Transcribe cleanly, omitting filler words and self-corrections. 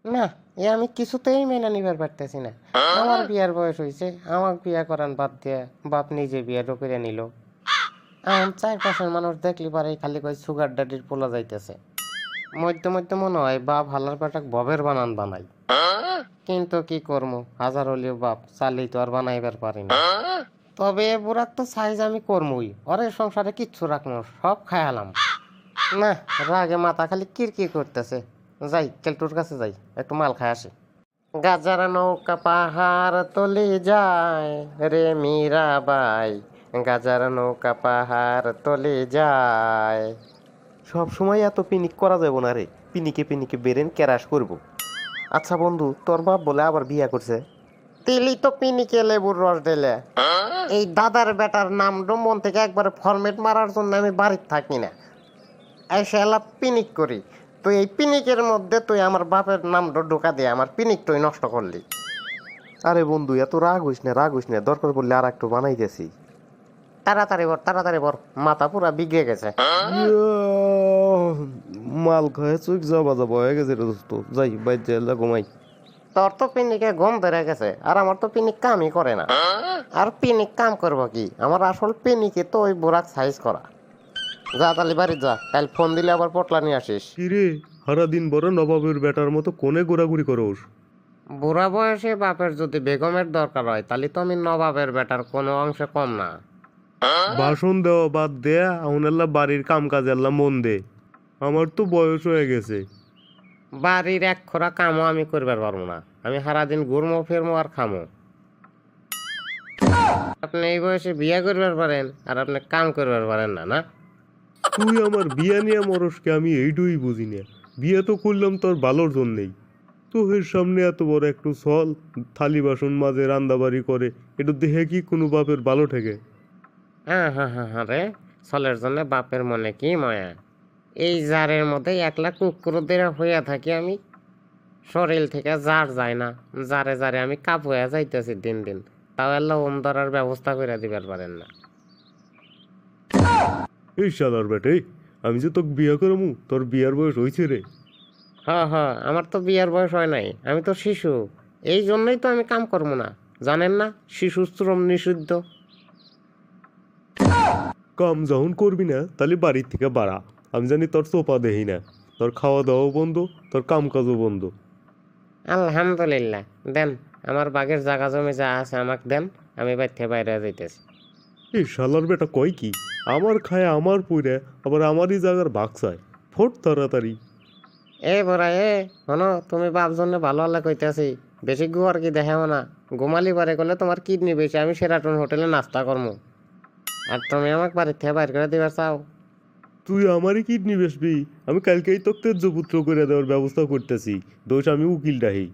না, এ আমি কিছুতেই মেনে নিবার পারতেছি না। আমার বিয়ার বয়স হয়েছে, আমার বিয়া করান বাদ দিয়ে বাপ নিজে বিয়া করে নিল। এখন চারপাশের মানুষ দেখলি পারে খালি কই সুগার ড্যাডির পোলা যাইতেছে। মধ্যে মধ্যে মনে হয় বাপ হালার পেটাক ববের বানান বানাই, কিন্তু কি করবো, হাজার হলেও বাপ চালি তো আর বানাইবার পারি না। তবে বুড়ার তো সাইজ আমি করমুই, ওরে সংসারে কিচ্ছু রাখবো, সব খায়ালাম। না, রাগে মাথা খালি কিরকির করতেছে। যাই কেলটুর কাছে যাই, একটু মাল খায় আসি। গাজার নৌকা পাহাড় তলে যায় রে মীরাবাই, গাজার নৌকা পাহাড় তলে যায়। সব সময় এত পিনিক করা যাবে না রে, পিনিকে পিনিকে বেরেন ক্যারাশ করব। আচ্ছা বন্ধু, তোর বাপ বলে আবার বিয়া করছে? তিলি তো পিনিকে লেবুর রস দিলে। এই দাদার বেটার নাম মন থেকে একবারে ফরমেট মারার জন্য আমি বাড়িতে থাকি না, এসে এলা পিনিক করি। তুই এই পিনিকের মধ্যে তুই আমার বাপের নামটা ঢোকা দিয়ে আমার পিনিক তুই নষ্ট করলি। আরে বন্ধু, এত রাগ হইস না, রাগ হইস না, দরকার পড়লে আর একটু বানাইতেছি। তাড়াতাড়ি বর, মাথা পুরা বিগড়ে গেছে। মাল খায় চোখ যাবা যাবা হয়ে গেছে রে দোস্ত, যাই বাইর যাই ঘুমাই। তোর তো পিনিকে গম ধরে গেছে, আর আমার তো পিনিক কামই করে না। আর পিনিক কাম করবো কি, আমার আসল পিনিকে তো ওই বুড়াক সাইজ করা। যা তালি বাড়ি যা, কাল ফোন দিলে আবার পটলা নিয়ে আসিস। কিরে, সারাদিন বড় নবাবের বেটার মতো কোনে ঘোরাঘুরি করোস? বুড়া বয়সে বাপের যদি বেগমের দরকার হয়, তাহলে তো আমি নবাবের বেটার কোনো অংশে কম না। ভাষণ দেওয়া বাদ দেয়া আউনাল্লা বাড়ির কাম কাজে আল্লাহ মন দে। আমার তো বয়স হয়ে গেছে। বাড়ির এক খোরা কামও আমি করবার পারবো না, আমি সারাদিন ঘুরমো ফিরমো আর খামো। আপনি এই বয়সে বিয়ে করবার পারেন, আর আপনি কাম করবার পারেন না, না? তুই আমার বিয়া নিয়ে মরসকে আমি এইটুই বুঝি না। বিয়ে তো করলাম তোর ভালোর জন্যেই। তোহের সামনে এত বড় একটু সল থালি বাসন মাঝে রান্দাবাড়ি করে, একটু দেখে কি কোনো বাপের ভালো ঠেকে? হ্যাঁ রে, ছলের জন্য বাপের মনে কি মায়া। এই জারের মধ্যে একলা কুকুরদের হইয়া থাকি আমি, শরীর থেকে জার যায় না। জারে জারে আমি কাপ হইয়া যাইতেছি দিন দিন, তাও আল্লাহ ওম ধরার ব্যবস্থা করে দিবার পারেন না। এই শালার বেটে, আমি যে তোকে বিয়া করমু, তোর বিয়ার বয়স হয়েছে রে। হ্যাঁ, আমার তো বিয়ার বয়স হয় নাই, আমি তো শিশু। এই জন্যই তো আমি কাম করবো না, জানেন না শিশু শ্রম নিষিদ্ধ। কাম যখন করবি না তাহলে বাড়ির থেকে বাড়া। আমি জানি তোর চোপা দেহি না, তোর খাওয়া দাওয়াও বন্ধ, তোর কাম কাজও বন্ধ। আলহামদুলিল্লাহ, দেন আমার বাগের জাগা জমি যা আছে আমাকে দেন, আমি বাইরে বাইরে যাইতেছি। এই শালার বেটা কয় কি, আমার খায় আমার পুইরে আবার আমারই জায়গার ভাগ চায়। ফোট তাড়াতাড়ি। এ বড়া শোনো, তুমি বাপ জন্য ভালো হলে কইতেছি, বেশি গুয়ার কি দেখাও না। ঘুমালি পারে করলে তোমার কিডনি বেশি, আমি সেরাটন হোটেলে নাস্তা করবো, আর তুমি আমাকে বাড়ির থেকে বাইর করে দিবার চাও। তুই আমারই কিডনি বেসবি? আমি কালকেই তোকে তেজ্যপুত্র করে দেওয়ার ব্যবস্থা করতেছি, দোষ আমি উকিল ডাহি।